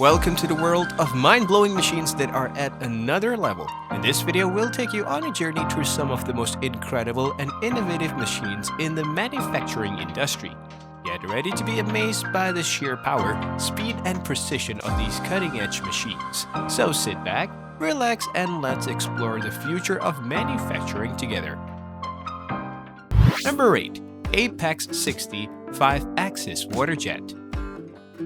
Welcome to the world of mind-blowing machines that are at another level. In this video, we'll take you on a journey through some of the most incredible and innovative machines in the manufacturing industry. Get ready to be amazed by the sheer power, speed, and precision of these cutting-edge machines. So sit back, relax, and let's explore the future of manufacturing together. Number 8. Apiesse 60 5-axis Waterjet.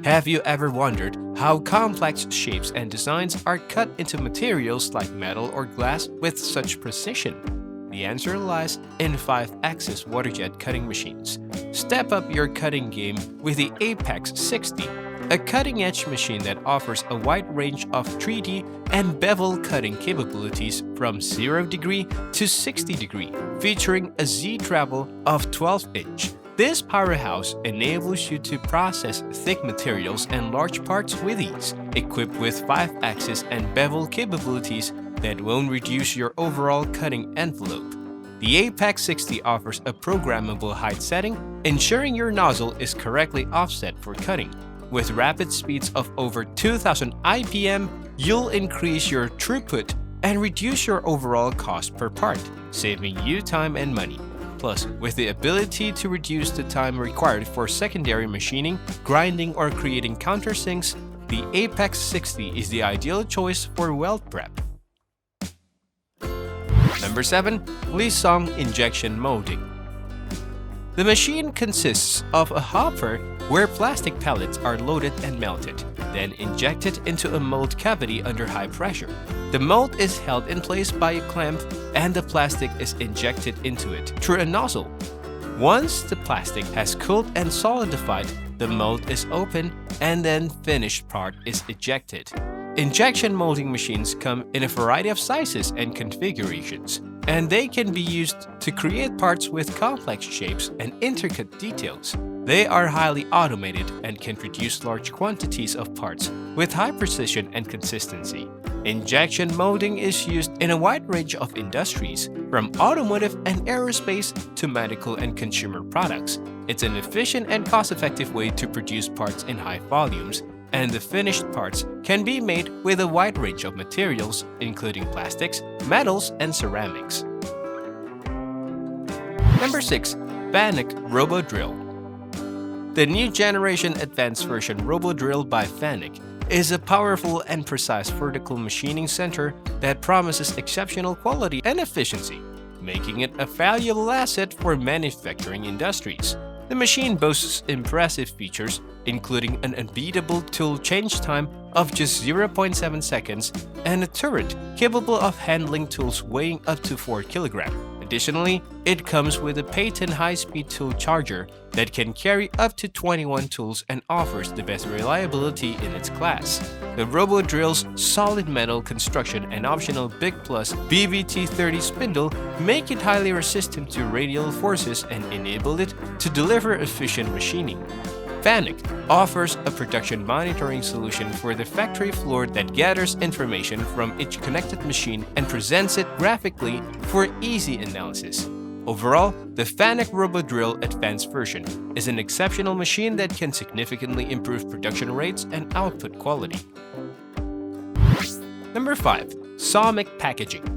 Have you ever wondered how complex shapes and designs are cut into materials like metal or glass with such precision? The answer lies in 5-axis waterjet cutting machines. Step up your cutting game with the Apiesse 60, a cutting-edge machine that offers a wide range of 3D and bevel cutting capabilities from 0 degree to 60 degree, featuring a Z-travel of 12-inch. This powerhouse enables you to process thick materials and large parts with ease, equipped with 5-axis and bevel capabilities that won't reduce your overall cutting envelope. The Apiesse 60 offers a programmable height setting, ensuring your nozzle is correctly offset for cutting. With rapid speeds of over 2000 IPM, you'll increase your throughput and reduce your overall cost per part, saving you time and money. Plus, with the ability to reduce the time required for secondary machining, grinding, or creating countersinks, the Apiesse 60 is the ideal choice for weld prep. Number 7. Lisong Injection Molding. The machine consists of a hopper where plastic pellets are loaded and melted, then injected into a mold cavity under high pressure. The mold is held in place by a clamp and the plastic is injected into it through a nozzle. Once the plastic has cooled and solidified, the mold is opened and then finished part is ejected. Injection molding machines come in a variety of sizes and configurations, and they can be used to create parts with complex shapes and intricate details. They are highly automated and can produce large quantities of parts with high precision and consistency. Injection molding is used in a wide range of industries, from automotive and aerospace to medical and consumer products. It's an efficient and cost-effective way to produce parts in high volumes, and the finished parts can be made with a wide range of materials, including plastics, metals, and ceramics. Number 6. Fanuc ROBODRILL. The new generation advanced version ROBODRILL by Fanuc is a powerful and precise vertical machining center that promises exceptional quality and efficiency, making it a valuable asset for manufacturing industries. The machine boasts impressive features, including an unbeatable tool change time of just 0.7 seconds and a turret capable of handling tools weighing up to 4 kg. Additionally, it comes with a patent high-speed tool charger that can carry up to 21 tools and offers the best reliability in its class. The ROBODRILL's solid metal construction and optional Big Plus BVT30 spindle make it highly resistant to radial forces and enable it to deliver efficient machining. Fanuc offers a production monitoring solution for the factory floor that gathers information from each connected machine and presents it graphically for easy analysis. Overall, the Fanuc ROBODRILL Advanced version is an exceptional machine that can significantly improve production rates and output quality. Number 5. SOMIC Packaging.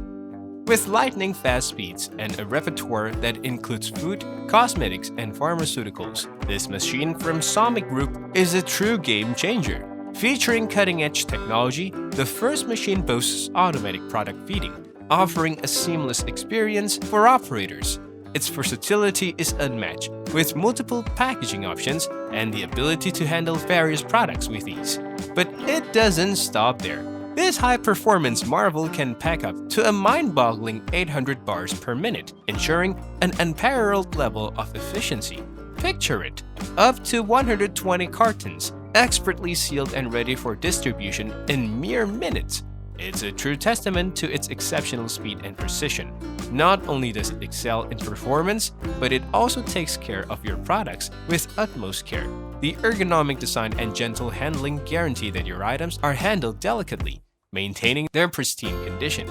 With lightning-fast speeds and a repertoire that includes food, cosmetics, and pharmaceuticals, this machine from SOMIC Group is a true game-changer. Featuring cutting-edge technology, the first machine boasts automatic product feeding, offering a seamless experience for operators. Its versatility is unmatched, with multiple packaging options and the ability to handle various products with ease. But it doesn't stop there. This high-performance marvel can pack up to a mind-boggling 800 bars per minute, ensuring an unparalleled level of efficiency. Picture it, up to 120 cartons, expertly sealed and ready for distribution in mere minutes. It's a true testament to its exceptional speed and precision. Not only does it excel in performance, but it also takes care of your products with utmost care. The ergonomic design and gentle handling guarantee that your items are handled delicately, maintaining their pristine condition.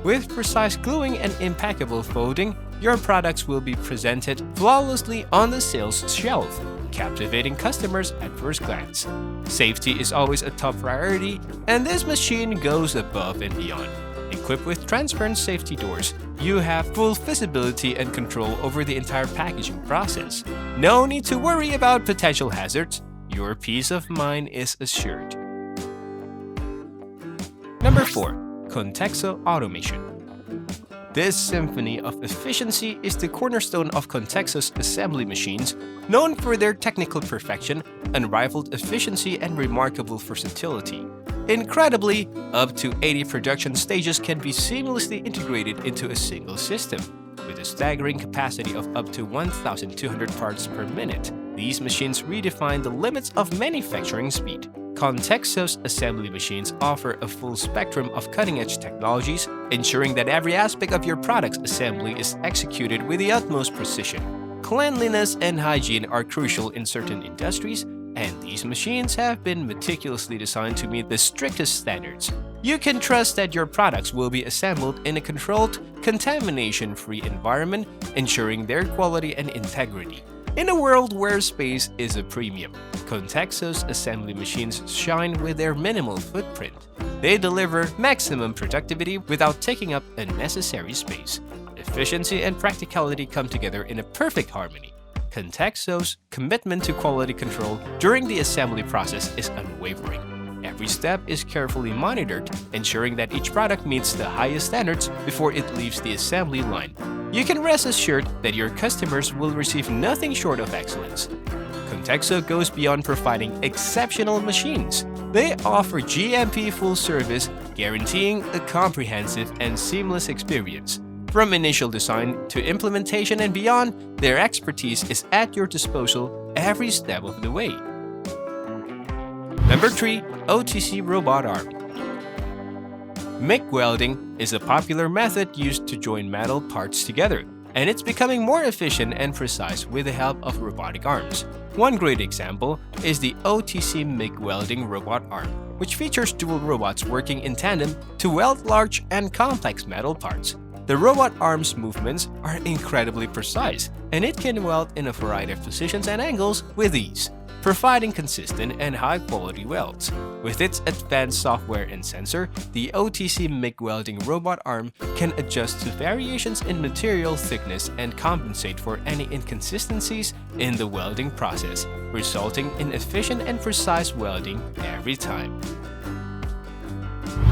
With precise gluing and impeccable folding, your products will be presented flawlessly on the sales shelf, captivating customers at first glance. Safety is always a top priority, and this machine goes above and beyond. Equipped with transparent safety doors, you have full visibility and control over the entire packaging process. No need to worry about potential hazards. Your peace of mind is assured. Number 4. Contexo Automation. This symphony of efficiency is the cornerstone of Contexo's assembly machines, known for their technical perfection, unrivaled efficiency, and remarkable versatility. Incredibly, up to 80 production stages can be seamlessly integrated into a single system. With a staggering capacity of up to 1,200 parts per minute, these machines redefine the limits of manufacturing speed. Contexo's assembly machines offer a full spectrum of cutting-edge technologies, ensuring that every aspect of your product's assembly is executed with the utmost precision. Cleanliness and hygiene are crucial in certain industries, and these machines have been meticulously designed to meet the strictest standards. You can trust that your products will be assembled in a controlled, contamination-free environment, ensuring their quality and integrity. In a world where space is a premium, Contexo's assembly machines shine with their minimal footprint. They deliver maximum productivity without taking up unnecessary space. Efficiency and practicality come together in a perfect harmony. Contexo's commitment to quality control during the assembly process is unwavering. Every step is carefully monitored, ensuring that each product meets the highest standards before it leaves the assembly line. You can rest assured that your customers will receive nothing short of excellence. Contexo goes beyond providing exceptional machines. They offer GMP full service, guaranteeing a comprehensive and seamless experience. From initial design to implementation and beyond, their expertise is at your disposal every step of the way. Number 3. OTC Robot Arm. MIG welding is a popular method used to join metal parts together, and it's becoming more efficient and precise with the help of robotic arms. One great example is the OTC MIG welding robot arm, which features dual robots working in tandem to weld large and complex metal parts. The robot arm's movements are incredibly precise, and it can weld in a variety of positions and angles with ease, providing consistent and high-quality welds. With its advanced software and sensor, the OTC MIG welding robot arm can adjust to variations in material thickness and compensate for any inconsistencies in the welding process, resulting in efficient and precise welding every time.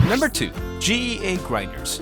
Number 2. GEA Grinders.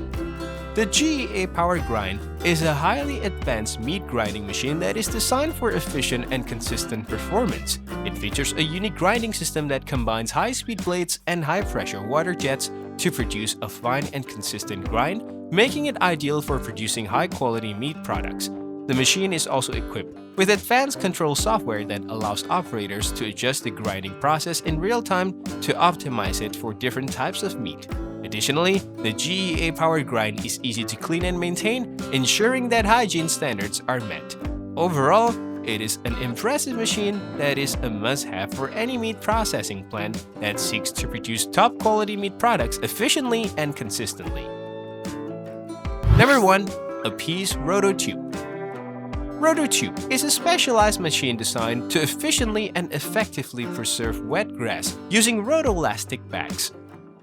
The GEA Power Grind is a highly advanced meat grinding machine that is designed for efficient and consistent performance. It features a unique grinding system that combines high-speed blades and high-pressure water jets to produce a fine and consistent grind, making it ideal for producing high-quality meat products. The machine is also equipped with advanced control software that allows operators to adjust the grinding process in real time to optimize it for different types of meat. Additionally, the GEA Power Grind is easy to clean and maintain, ensuring that hygiene standards are met. Overall, it is an impressive machine that is a must-have for any meat processing plant that seeks to produce top-quality meat products efficiently and consistently. Number 1. Apiesse Roto Tube. Roto Tube is a specialized machine designed to efficiently and effectively preserve wet grass using rotoelastic bags.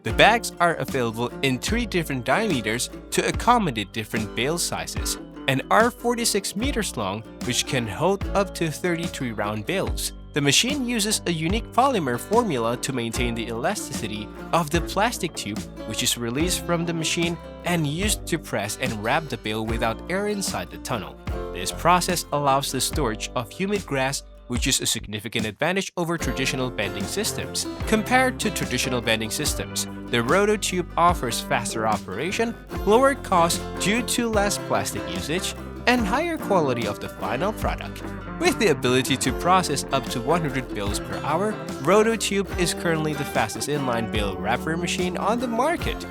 The bags are available in 3 different diameters to accommodate different bale sizes and are 46 meters long, which can hold up to 33 round bales. The machine uses a unique polymer formula to maintain the elasticity of the plastic tube, which is released from the machine and used to press and wrap the bale without air inside the tunnel. This process allows the storage of humid grass, which is a significant advantage over traditional bending systems. Compared to traditional bending systems, the Roto Tube offers faster operation, lower cost due to less plastic usage, and higher quality of the final product. With the ability to process up to 100 bales per hour, Roto Tube is currently the fastest inline bale wrapper machine on the market.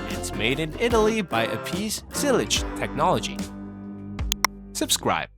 It's made in Italy by Apiesse Silage Technology. Subscribe.